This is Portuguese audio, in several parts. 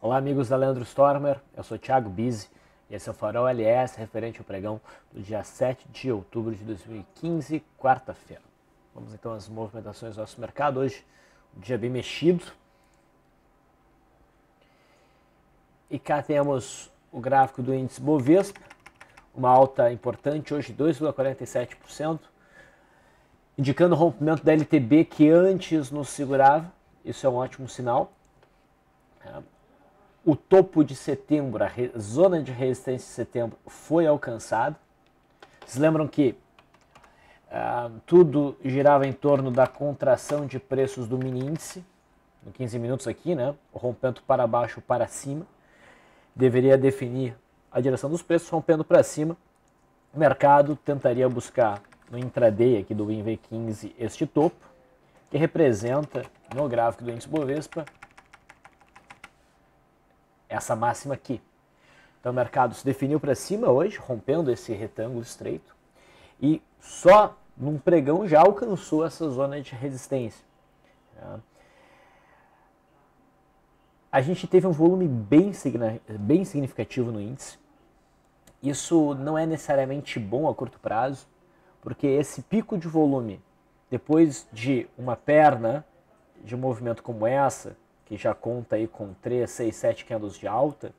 Olá, amigos da Leandro Stormer, eu sou Thiago Bizzi e esse é o Farol LS referente ao pregão do dia 7 de outubro de 2015, quarta-feira. Vamos então às movimentações do nosso mercado. Hoje, um dia bem mexido. E cá temos o gráfico do índice Bovespa, uma alta importante hoje de 2,47%, indicando o rompimento da LTB que antes nos segurava. Isso é um ótimo sinal. O topo de setembro, a zona de resistência de setembro foi alcançada. Vocês lembram que tudo girava em torno da contração de preços do mini índice, no 15 minutos aqui, né? O rompimento para baixo para cima deveria definir a direção dos preços. Rompendo para cima, o mercado tentaria buscar no intraday aqui do INV15 este topo, que representa no gráfico do índice Bovespa essa máxima aqui. Então o mercado se definiu para cima hoje, rompendo esse retângulo estreito, e só num pregão já alcançou essa zona de resistência. A gente teve um volume bem significativo no índice. Isso não é necessariamente bom a curto prazo, porque esse pico de volume, depois de uma perna de movimento como essa, que já conta aí com 3, 6, 7 candles de alta,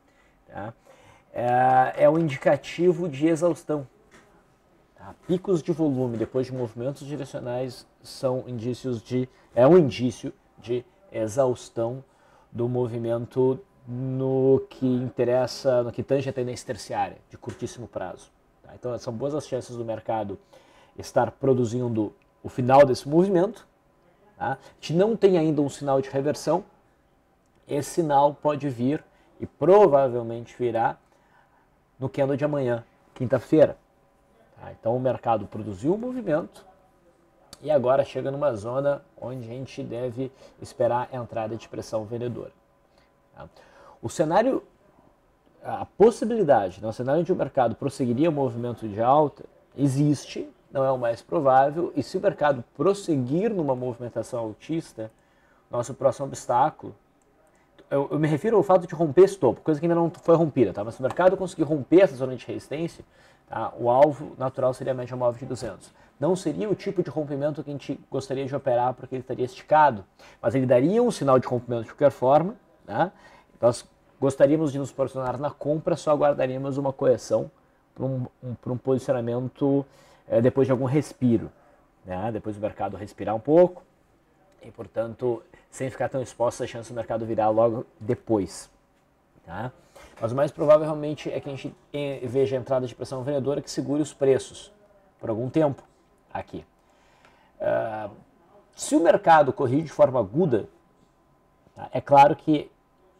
tá? É um indicativo de exaustão. Tá? Picos de volume depois de movimentos direcionais são um indício de exaustão do movimento no que interessa, no que tange a tendência terciária, de curtíssimo prazo. Tá? Então são boas as chances do mercado estar produzindo o final desse movimento. Tá? A gente não tem ainda um sinal de reversão. Esse sinal pode vir e provavelmente virá no candle de amanhã, quinta-feira. Tá? Então o mercado produziu um movimento e agora chega numa zona onde a gente deve esperar a entrada de pressão vendedora. Tá? O cenário, a possibilidade, o cenário onde o mercado prosseguiria o movimento de alta, existe, não é o mais provável, e se o mercado prosseguir numa movimentação altista, nosso próximo obstáculo, eu me refiro ao fato de romper esse topo, coisa que ainda não foi rompida, tá? Mas se o mercado conseguir romper essa zona de resistência, tá? O alvo natural seria a média móvel de 200. Não seria o tipo de rompimento que a gente gostaria de operar, porque ele estaria esticado, mas ele daria um sinal de rompimento de qualquer forma, né? Nós gostaríamos de nos posicionar na compra, só aguardaríamos uma correção para um posicionamento depois de algum respiro, né? Depois do mercado respirar um pouco, e, portanto, sem ficar tão exposto, a chance do mercado virar logo depois. Tá? Mas o mais provável realmente é que a gente veja a entrada de pressão vendedora que segure os preços por algum tempo aqui. Se o mercado corrigir de forma aguda, tá, é claro que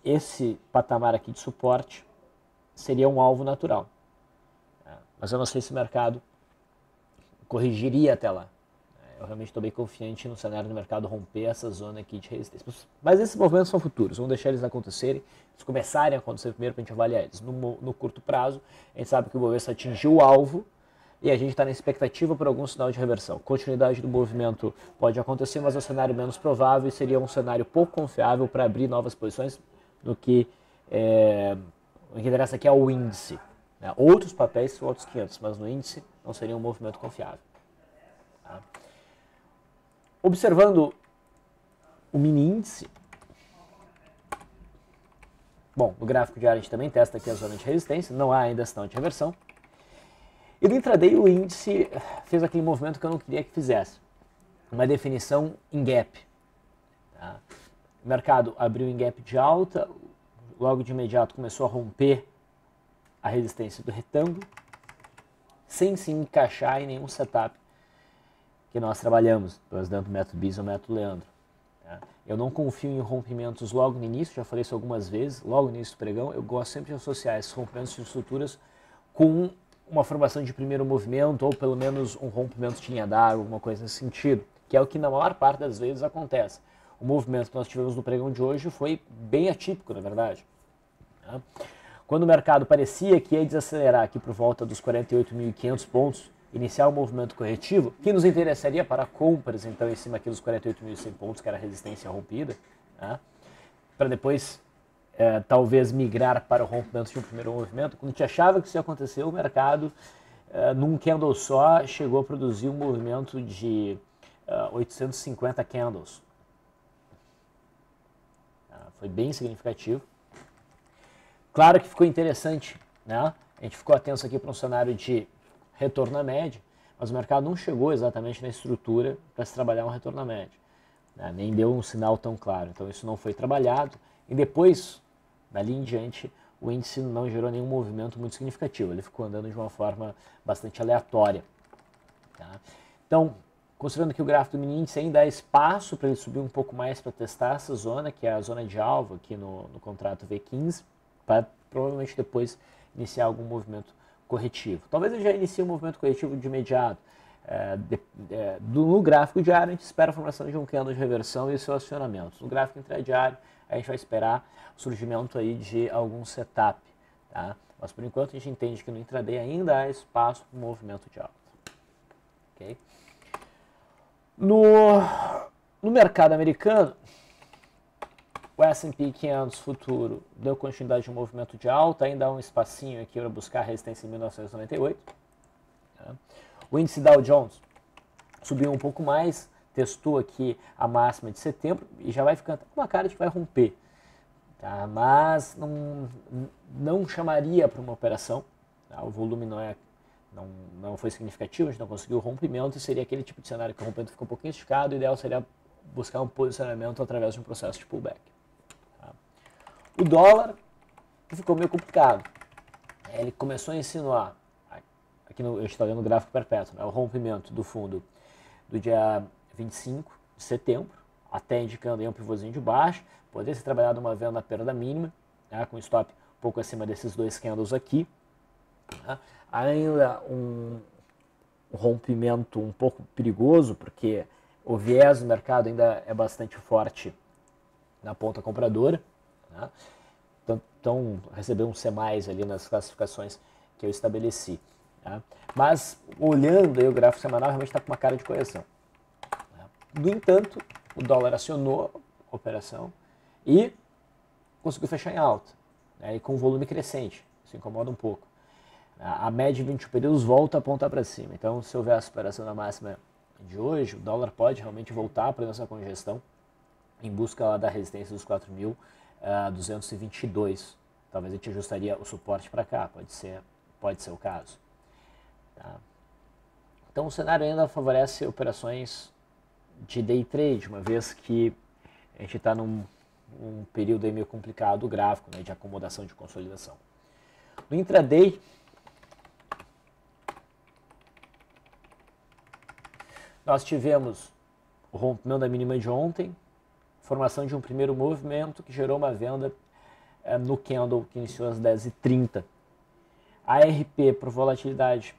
esse patamar aqui de suporte seria um alvo natural. Tá? Mas eu não sei se o mercado corrigiria até lá. Eu realmente estou bem confiante no cenário do mercado romper essa zona aqui de resistência. Mas esses movimentos são futuros, vamos deixar eles acontecerem, eles começarem a acontecer primeiro para a gente avaliar eles. No curto prazo, a gente sabe que o Bovespa atingiu o alvo e a gente está na expectativa por algum sinal de reversão. Continuidade do movimento pode acontecer, mas é um cenário menos provável e seria um cenário pouco confiável para abrir novas posições no que interessa aqui é o índice. Né? Outros papéis são outros 500, mas no índice não seria um movimento confiável. Tá? Observando o mini índice, bom, no gráfico diário a gente também testa aqui a zona de resistência, não há ainda sinal de reversão. E no intraday o índice fez aquele movimento que eu não queria que fizesse, uma definição em gap. Tá? O mercado abriu em gap de alta, logo de imediato começou a romper a resistência do retângulo, sem se encaixar em nenhum setup que nós trabalhamos, dentro do método Bizzi ou método Leandro. Tá? Eu não confio em rompimentos logo no início, já falei isso algumas vezes, logo no início do pregão, eu gosto sempre de associar esses rompimentos de estruturas com uma formação de primeiro movimento, ou pelo menos um rompimento de linha d'água, alguma coisa nesse sentido, que é o que na maior parte das vezes acontece. O movimento que nós tivemos no pregão de hoje foi bem atípico, na verdade. Tá? Quando o mercado parecia que ia desacelerar aqui por volta dos 48.500 pontos, iniciar o movimento corretivo, que nos interessaria para compras, então, em cima aqui dos 48.100 pontos, que era a resistência rompida, né? Para depois talvez migrar para o rompimento de um primeiro movimento. Quando a gente achava que isso ia acontecer, o mercado, num candle só, chegou a produzir um movimento de 850 candles. Foi bem significativo. Claro que ficou interessante, né? A gente ficou atento aqui para um cenário de retorno à média, mas o mercado não chegou exatamente na estrutura para se trabalhar um retorno à média, né? Nem deu um sinal tão claro. Então isso não foi trabalhado e depois, dali em diante, o índice não gerou nenhum movimento muito significativo. Ele ficou andando de uma forma bastante aleatória. Tá? Então, considerando que o gráfico do mini índice ainda há espaço para ele subir um pouco mais para testar essa zona, que é a zona de alvo aqui no contrato V15, para provavelmente depois iniciar algum movimento corretivo. Talvez ele já inicie um movimento corretivo de imediato. No gráfico diário, a gente espera a formação de um candle de reversão e seu acionamento. No gráfico intradiário, a gente vai esperar o surgimento aí de algum setup. Tá? Mas por enquanto a gente entende que no intraday ainda há espaço para um movimento de alta. Okay? No mercado americano, o S&P 500 futuro deu continuidade de um movimento de alta, ainda há um espacinho aqui para buscar a resistência em 1998. Tá? O índice Dow Jones subiu um pouco mais, testou aqui a máxima de setembro e já vai ficando com uma cara de que vai romper. Tá? Mas não chamaria para uma operação, tá? O volume não foi significativo, a gente não conseguiu o rompimento e seria aquele tipo de cenário que o rompimento ficou um pouquinho esticado, o ideal seria buscar um posicionamento através de um processo de pullback. Tá? O dólar ficou meio complicado. Ele começou a insinuar, aqui a gente está vendo o gráfico perpétuo, né, o rompimento do fundo do dia 25 de setembro, até indicando aí um pivôzinho de baixo, poderia ser trabalhado uma venda na perda mínima, né, com stop um pouco acima desses dois candles aqui. Né. Ainda um rompimento um pouco perigoso, porque o viés do mercado ainda é bastante forte na ponta compradora. Né. Então, recebeu um C+, ali nas classificações que eu estabeleci. Tá? Mas, olhando aí o gráfico semanal, realmente está com uma cara de correção. Tá? No entanto, o dólar acionou a operação e conseguiu fechar em alta, né? E com volume crescente. Isso incomoda um pouco. A média de 21 períodos volta a apontar para cima. Então, se houver a superação da máxima de hoje, o dólar pode realmente voltar para essa congestão em busca lá da resistência dos 4.222. Talvez a gente ajustaria o suporte para cá, pode ser o caso. Tá? Então o cenário ainda favorece operações de day trade, uma vez que a gente está num período aí meio complicado gráfico, né, de acomodação, de consolidação. No intraday, nós tivemos o rompimento da mínima de ontem, formação de um primeiro movimento que gerou uma venda no candle que iniciou às 10h30. A RP por volatilidade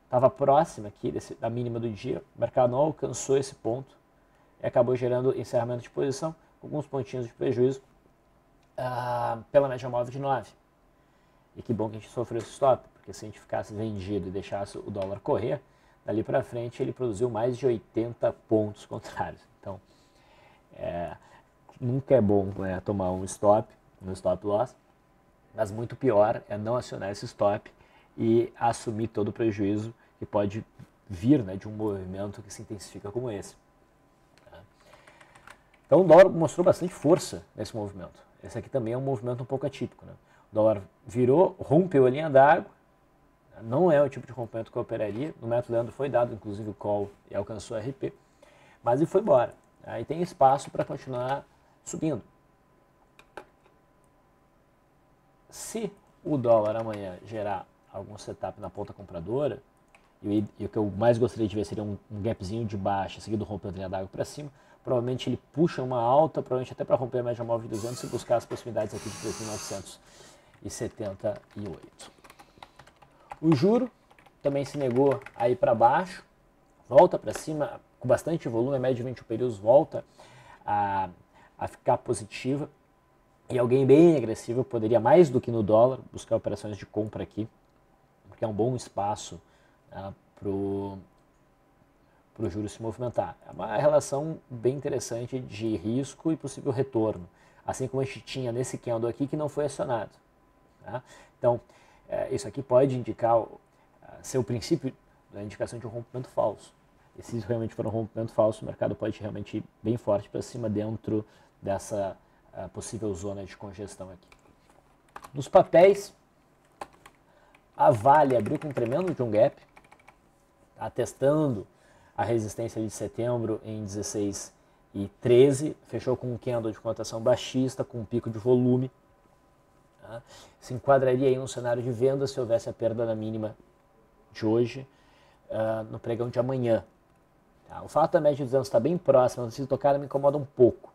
estava próxima aqui da mínima do dia, o mercado não alcançou esse ponto e acabou gerando encerramento de posição com alguns pontinhos de prejuízo pela média móvel de 9. E que bom que a gente sofreu esse stop, porque se a gente ficasse vendido e deixasse o dólar correr, dali para frente ele produziu mais de 80 pontos contrários. Então, nunca é bom tomar um stop loss, mas muito pior é não acionar esse stop e assumir todo o prejuízo que pode vir, né, de um movimento que se intensifica como esse. Então o dólar mostrou bastante força nesse movimento. Esse aqui também é um movimento um pouco atípico. Né? O dólar virou, rompeu a linha d'água, não é o tipo de rompimento que eu operaria. No método Leandro foi dado, inclusive, o call e alcançou a RP, mas ele foi embora. Aí tem espaço para continuar subindo. Se o dólar amanhã gerar algum setup na ponta compradora, e o que eu mais gostaria de ver seria um gapzinho de baixa, seguido rompendo a linha d'água para cima, provavelmente ele puxa uma alta, provavelmente até para romper a média móvel de 200 e buscar as possibilidades aqui de 3.978. O juro também se negou a ir para baixo, volta para cima, com bastante volume, a média de 21 períodos volta a ficar positiva. E alguém bem agressivo poderia, mais do que no dólar, buscar operações de compra aqui, porque é um bom espaço para o juro se movimentar. É uma relação bem interessante de risco e possível retorno. assim como a gente tinha nesse candle aqui que não foi acionado. Tá? Então, isso aqui pode indicar, ser o princípio da indicação de um rompimento falso. E se isso realmente for um rompimento falso, o mercado pode realmente ir bem forte para cima dentro dessa possível zona de congestão aqui. Nos papéis, a Vale abriu com um tremendo John Gap, tá testando a resistência de setembro em 16,13, fechou com um candle de cotação baixista, com um pico de volume. Tá? Se enquadraria aí num cenário de venda se houvesse a perda da mínima de hoje no pregão de amanhã. Tá? O fato da média de 200 estar bem próxima, não se tocar, me incomoda um pouco.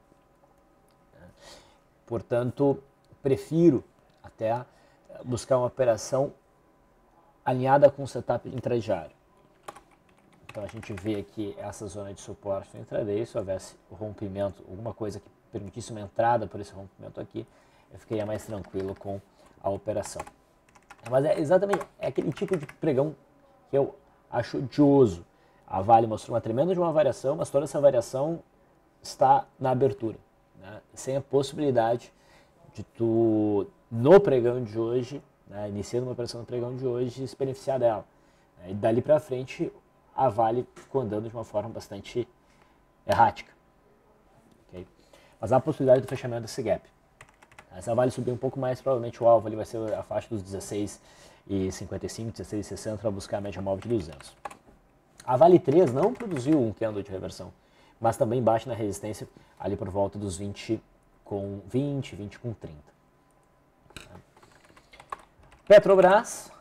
Tá? Portanto, prefiro até buscar uma operação alinhada com o setup intradiário. Então a gente vê aqui essa zona de suporte no intraday, se houvesse o rompimento, alguma coisa que permitisse uma entrada por esse rompimento aqui, eu ficaria mais tranquilo com a operação. Mas é exatamente aquele tipo de pregão que eu acho odioso. A Vale mostrou uma tremenda de uma variação, mas toda essa variação está na abertura, né? Sem a possibilidade de tu, no pregão de hoje, né, iniciando uma operação no pregão de hoje, se beneficiar dela. E dali para frente, a Vale ficou andando de uma forma bastante errática. Okay? Mas há a possibilidade do fechamento desse gap. Se a Vale subir um pouco mais, provavelmente o alvo ali vai ser a faixa dos 16,55, 16,60 para buscar a média móvel de 200. A Vale 3 não produziu um candle de reversão, mas também baixa na resistência ali por volta dos 20 com 30. Petrobras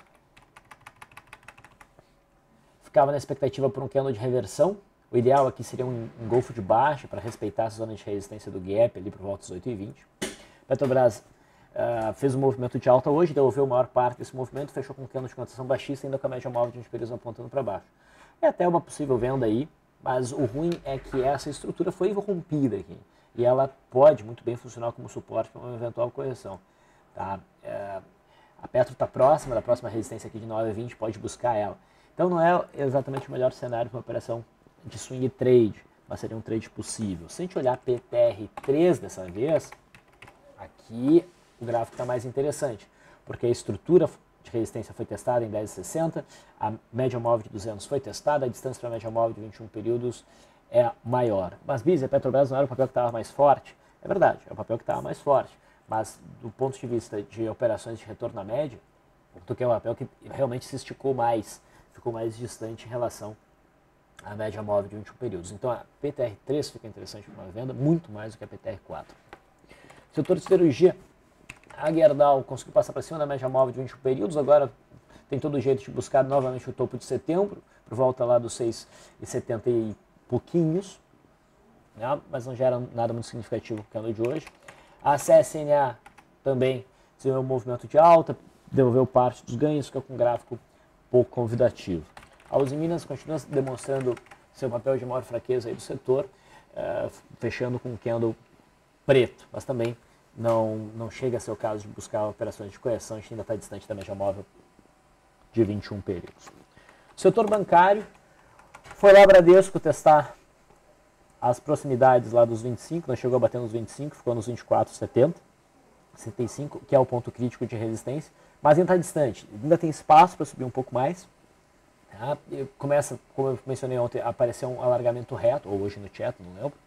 ficava na expectativa por um candle de reversão. O ideal aqui seria um engolfo de baixa para respeitar essa zona de resistência do gap ali por volta dos 8,20. Petrobras fez um movimento de alta hoje, devolveu a maior parte desse movimento, fechou com um candle de cotação baixista, ainda com a média móvel de 20 períodos apontando para baixo. É até uma possível venda aí, mas o ruim é que essa estrutura foi rompida aqui. E ela pode muito bem funcionar como suporte para uma eventual correção. Tá? A Petro está próxima da próxima resistência aqui de 9,20, pode buscar ela. Então não é exatamente o melhor cenário para uma operação de swing trade, mas seria um trade possível. Se a gente olhar PTR3 dessa vez, aqui o gráfico está mais interessante, porque a estrutura de resistência foi testada em 10,60, a média móvel de 200 foi testada, a distância para a média móvel de 21 períodos é maior. Mas, Biz, a Petrobras não era o papel que estava mais forte? É verdade, é o papel que estava mais forte, mas do ponto de vista de operações de retorno à média, o que é o papel que realmente se esticou mais, ficou mais distante em relação à média móvel de 21 períodos. Então a PTR3 fica interessante para uma venda, muito mais do que a PTR4. Setor de siderurgia, a Gerdau conseguiu passar para cima da média móvel de 21 períodos, agora tem todo o jeito de buscar novamente o topo de setembro, por volta lá dos 6,70 e pouquinhos, né? Mas não gera nada muito significativo no candle de hoje. A CSNA também desenvolveu um movimento de alta, devolveu parte dos ganhos, fica com um gráfico pouco convidativo. A Uzi Minas continua demonstrando seu papel de maior fraqueza aí do setor, fechando com um candle preto, mas também não chega a ser o caso de buscar operações de correção, a gente ainda está distante da média móvel de 21 períodos. O setor bancário, foi lá Bradesco testar as proximidades lá dos 25, não chegou a bater nos 25, ficou nos 24,70, 75, que é o ponto crítico de resistência, mas ainda está distante, ainda tem espaço para subir um pouco mais. Tá? Começa, como eu mencionei ontem, a aparecer um alargamento reto, ou hoje no chat, não lembro.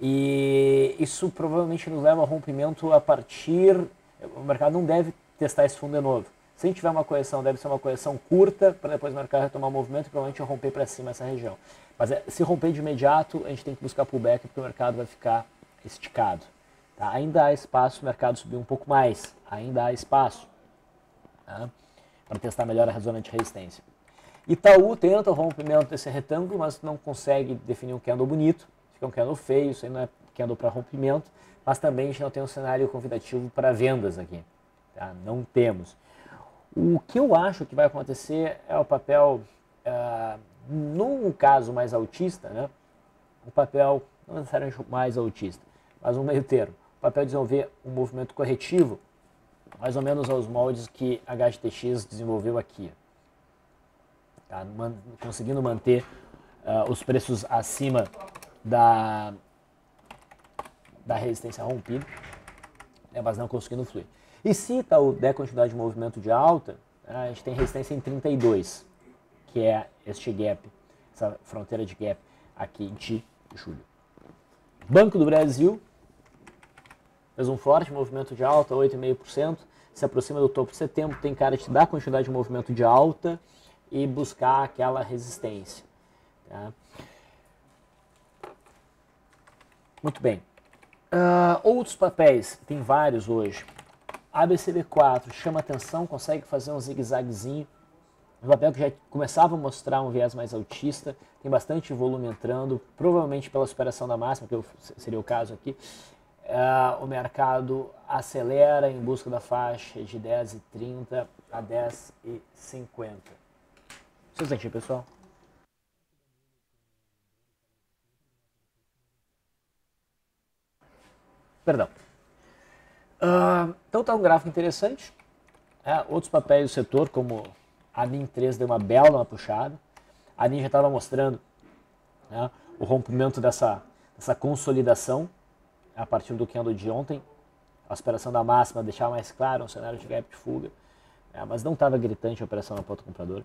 E isso provavelmente nos leva ao rompimento a partir... O mercado não deve testar esse fundo de novo. Se a gente tiver uma correção, deve ser uma correção curta, para depois o mercado retomar o movimento e provavelmente romper para cima essa região. Mas se romper de imediato, a gente tem que buscar pullback, porque o mercado vai ficar esticado. Tá? Ainda há espaço o mercado subir um pouco mais. Ainda há espaço, tá? Para testar melhor a zona de resistência. Itaú tenta o rompimento desse retângulo, mas não consegue definir um candle bonito. Fica um candle feio, isso aí não é candle para rompimento, mas também a gente não tem um cenário convidativo para vendas aqui. Tá? Não temos. O que eu acho que vai acontecer é o papel, num caso mais altista, né? O papel, não necessariamente mais altista, mas um meio termo. O papel de desenvolver um movimento corretivo, mais ou menos aos moldes que a HTX desenvolveu aqui. Tá? Conseguindo manter os preços acima da resistência rompida. mas não conseguindo fluir. E se der continuidade de movimento de alta, a gente tem resistência em 32, que é este gap, essa fronteira de gap aqui de julho. Banco do Brasil fez um forte movimento de alta, 8,5%, se aproxima do topo de setembro, tem cara de dar continuidade de movimento de alta e buscar aquela resistência. Tá? Muito bem. Outros papéis, tem vários hoje. ABCB4 chama atenção, consegue fazer um zigue-zaguezinho. Um papel que já começava a mostrar um viés mais altista, tem bastante volume entrando, provavelmente pela superação da máxima, que seria o caso aqui. O mercado acelera em busca da faixa de 10,30 a 10,50. Só um instantinho, pessoal. Perdão. Então está um gráfico interessante. Outros papéis do setor, como a NIM3, deu uma bela puxada. A NIM já estava mostrando o rompimento dessa consolidação a partir do candle de ontem. A superação da máxima deixava mais claro um cenário de gap de fuga, mas não estava gritante a operação na ponta compradora.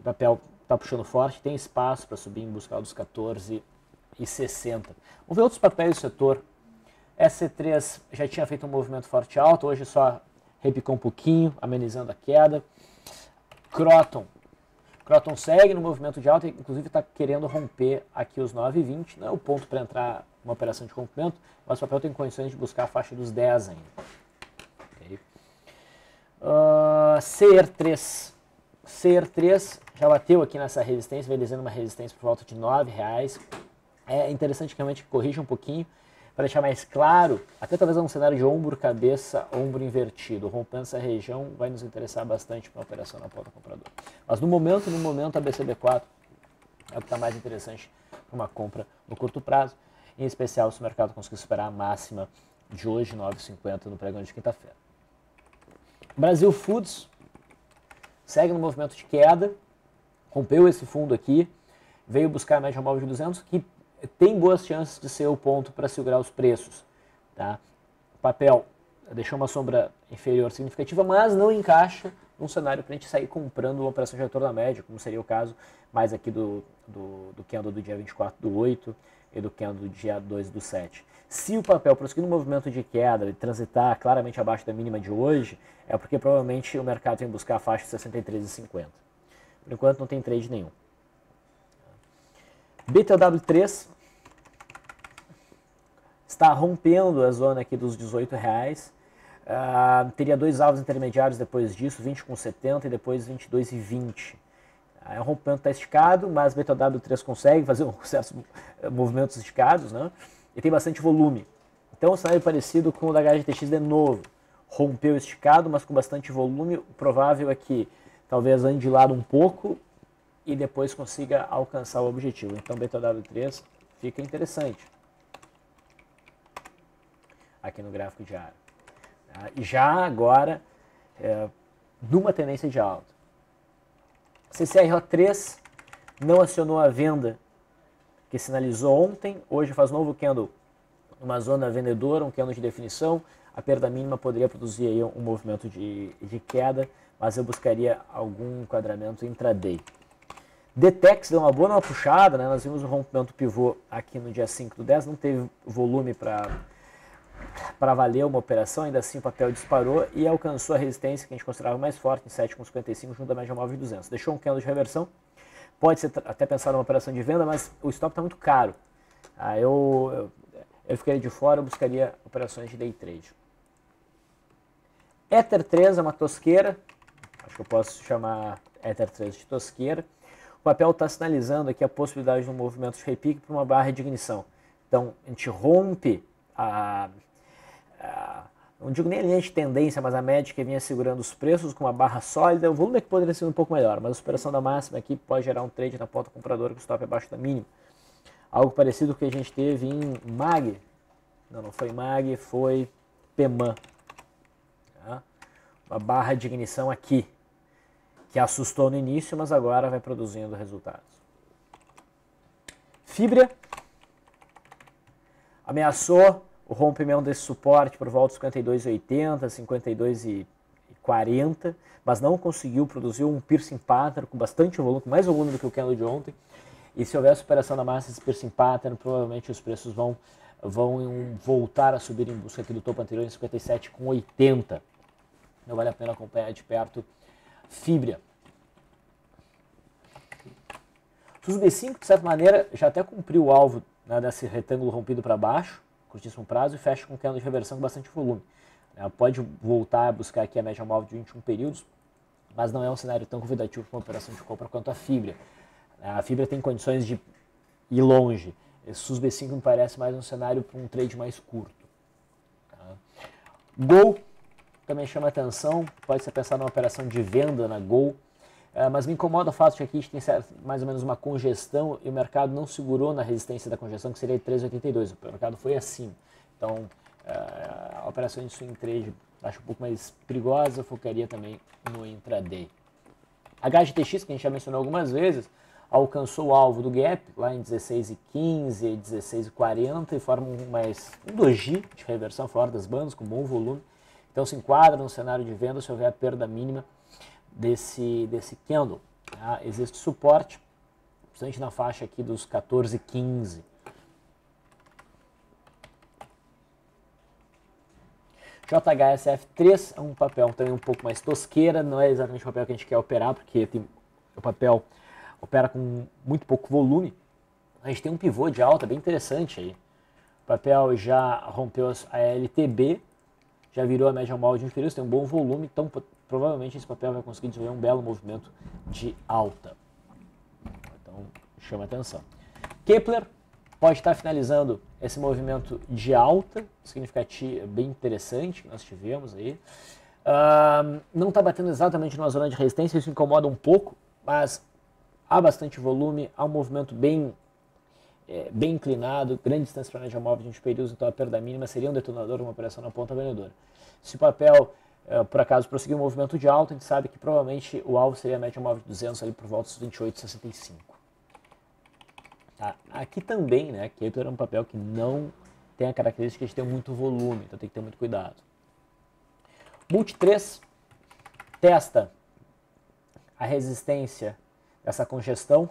O papel está puxando forte, tem espaço para subir em busca dos 14,60. Vamos ver outros papéis do setor. SC3 já tinha feito um movimento forte alto, hoje só repicou um pouquinho, amenizando a queda. Croton segue no movimento de alta, inclusive está querendo romper aqui os 9,20, não é o ponto para entrar uma operação de rompimento, mas o papel tem condições de buscar a faixa dos 10 ainda. Okay. CER3 já bateu aqui nessa resistência, vem dizendo uma resistência por volta de R$9. É interessante que realmente corrija um pouquinho, para deixar mais claro, até talvez um cenário de ombro, cabeça, ombro invertido. Rompendo essa região vai nos interessar bastante para uma operação na ponta compradora. Mas no momento a BCB4 é o que está mais interessante para uma compra no curto prazo, em especial se o mercado conseguir superar a máxima de hoje, 9,50 no pregão de quinta-feira. Brasil Foods segue no movimento de queda, rompeu esse fundo aqui, veio buscar a média móvel de 200, que tem boas chances de ser o ponto para segurar os preços. Tá? O papel deixou uma sombra inferior significativa, mas não encaixa num cenário para a gente sair comprando uma operação de retorno à média, como seria o caso mais aqui do candle do dia 24/8 e do candle do dia 2/7. Se o papel prosseguir no movimento de queda e transitar claramente abaixo da mínima de hoje, é porque provavelmente o mercado vem buscar a faixa de 63,50. Por enquanto não tem trade nenhum. BTW3 está rompendo a zona aqui dos R$18. Teria dois alvos intermediários depois disso, 20,70 e depois 22,20. O rompimento está esticado, mas BTW3 consegue fazer certos movimentos esticados, né? E tem bastante volume. Então o cenário é parecido com o da HGTX de novo. Rompeu esticado, mas com bastante volume. O provável é que talvez ande de lado um pouco e depois consiga alcançar o objetivo. Então BTW3 fica interessante aqui no gráfico diário. E já agora, numa tendência de alta. CCRO3 não acionou a venda que sinalizou ontem, hoje faz novo candle, uma zona vendedora, um candle de definição, a perda mínima poderia produzir aí um movimento de queda, mas eu buscaria algum enquadramento intraday. Detex deu uma boa puxada, né? Nós vimos um rompimento pivô aqui no dia 5/10, não teve volume para valer uma operação, ainda assim o papel disparou e alcançou a resistência que a gente considerava mais forte, em 7,55 junto à média móvel de 200. Deixou um candle de reversão, pode ser até pensar numa operação de venda, mas o stop está muito caro. Eu ficaria de fora, eu buscaria operações de day trade. Ether 3 é uma tosqueira, acho que eu posso chamar Ether 3 de tosqueira. O papel está sinalizando aqui a possibilidade de um movimento de repique para uma barra de ignição. Então, a gente rompe não digo nem a linha de tendência, mas a média que vinha segurando os preços com uma barra sólida. O volume aqui poderia ser um pouco melhor, mas a superação da máxima aqui pode gerar um trade na ponta compradora com o stop abaixo da mínima. Algo parecido com o que a gente teve em MAG. Não foi MAG, foi PEMAN. Tá? Uma barra de ignição aqui, que assustou no início, mas agora vai produzindo resultados. Fibra ameaçou o rompimento desse suporte por volta de 52,80, 52,40, mas não conseguiu produzir um piercing pattern com bastante volume, com mais volume do que o candle de ontem. E se houver superação da massa desse piercing pattern, provavelmente os preços vão voltar a subir em busca aqui do topo anterior em 57,80. Não vale a pena acompanhar de perto Fibria. SUSB5, de certa maneira, já até cumpriu o alvo, né, desse retângulo rompido para baixo, curtíssimo prazo, e fecha com candle de reversão com bastante volume. Pode voltar a buscar aqui a média móvel de 21 períodos, mas não é um cenário tão convidativo para uma operação de compra quanto a Fibria. A Fibria tem condições de ir longe. Esse SUSB5 me parece mais um cenário para um trade mais curto. Gol também chama atenção, pode ser pensado numa operação de venda na Gol, mas me incomoda o fato de que aqui a gente tem mais ou menos uma congestão e o mercado não segurou na resistência da congestão, que seria 3,82. O mercado foi acima. Então, a operação de swing trade acho um pouco mais perigosa, eu focaria também no intraday. HGTX, que a gente já mencionou algumas vezes, alcançou o alvo do gap lá em 16,15, 16,40 e forma um doji de reversão fora das bandas com bom volume. Então se enquadra no cenário de venda se houver a perda mínima desse candle. Existe suporte, principalmente na faixa aqui dos 14,15. JHSF3 é um papel também um pouco mais tosqueira, não é exatamente o papel que a gente quer operar, porque o papel opera com muito pouco volume. A gente tem um pivô de alta bem interessante aí. O papel já rompeu a LTB, já virou a média móvel de 20 períodos, tem um bom volume, então provavelmente esse papel vai conseguir desenvolver um belo movimento de alta. Então chama atenção. Kepler pode estar finalizando esse movimento de alta, significativo, bem interessante que nós tivemos aí. Não está batendo exatamente numa zona de resistência, isso incomoda um pouco, mas há bastante volume, há um movimento bem inclinado, grande distância para a média móvel de 20 períodos, então a perda mínima seria um detonador, uma operação na ponta vendedora. Se o papel, por acaso, prosseguir um movimento de alta, a gente sabe que provavelmente o alvo seria a média móvel de 200 ali por volta dos 28,65. Tá? Aqui também, né, Kepler é um papel que não tem a característica de ter muito volume, então tem que ter muito cuidado. Multi 3 testa a resistência dessa congestão,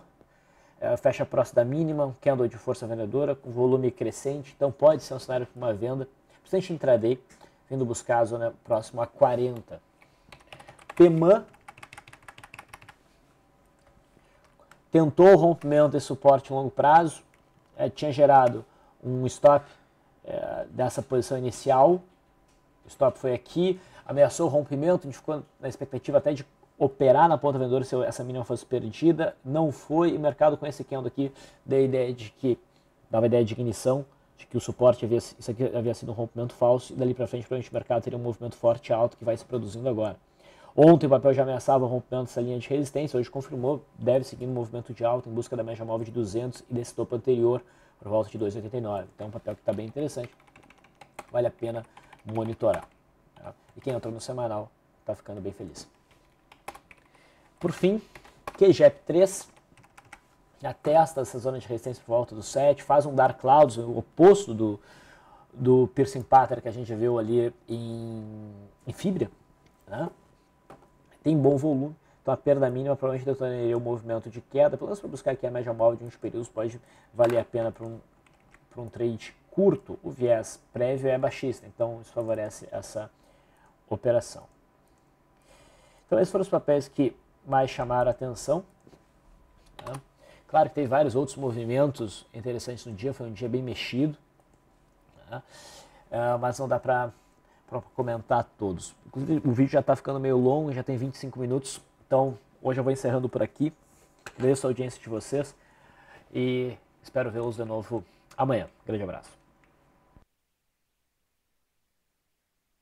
fecha próximo da mínima, um candle de força vendedora com volume crescente, então pode ser um cenário para uma venda, principalmente intraday, vindo buscar a zona próxima a 40. PEMAN tentou o rompimento desse suporte em longo prazo, tinha gerado um stop dessa posição inicial, o stop foi aqui, ameaçou o rompimento, a gente ficou na expectativa até de operar na ponta vendedora se essa mínima fosse perdida, não foi, e o mercado com esse candle aqui dava a ideia de ignição, de que o suporte isso aqui havia sido um rompimento falso, e dali para frente provavelmente o mercado teria um movimento forte e alto que vai se produzindo agora. Ontem o papel já ameaçava o rompimento dessa linha de resistência, hoje confirmou, deve seguir um movimento de alta em busca da média móvel de 200 e desse topo anterior por volta de 2,89. Então é um papel que está bem interessante, vale a pena monitorar. Tá? E quem entrou no semanal está ficando bem feliz. Por fim, QGEP3 atesta essa zona de resistência por volta do 7, faz um Dark Clouds, o oposto do piercing pattern que a gente viu ali em Fibria, né? Tem bom volume, então a perda mínima provavelmente detonaria o movimento de queda, pelo menos para buscar aqui a média móvel de 20 períodos pode valer a pena para um trade curto. O viés prévio é baixista, então isso favorece essa operação. Então esses foram os papéis que mais chamaram a atenção. Né? Claro que teve vários outros movimentos interessantes no dia, foi um dia bem mexido, né? Mas não dá para comentar todos. Inclusive, o vídeo já está ficando meio longo, já tem 25 minutos, então hoje eu vou encerrando por aqui. Agradeço a audiência de vocês e espero vê-los de novo amanhã. Grande abraço.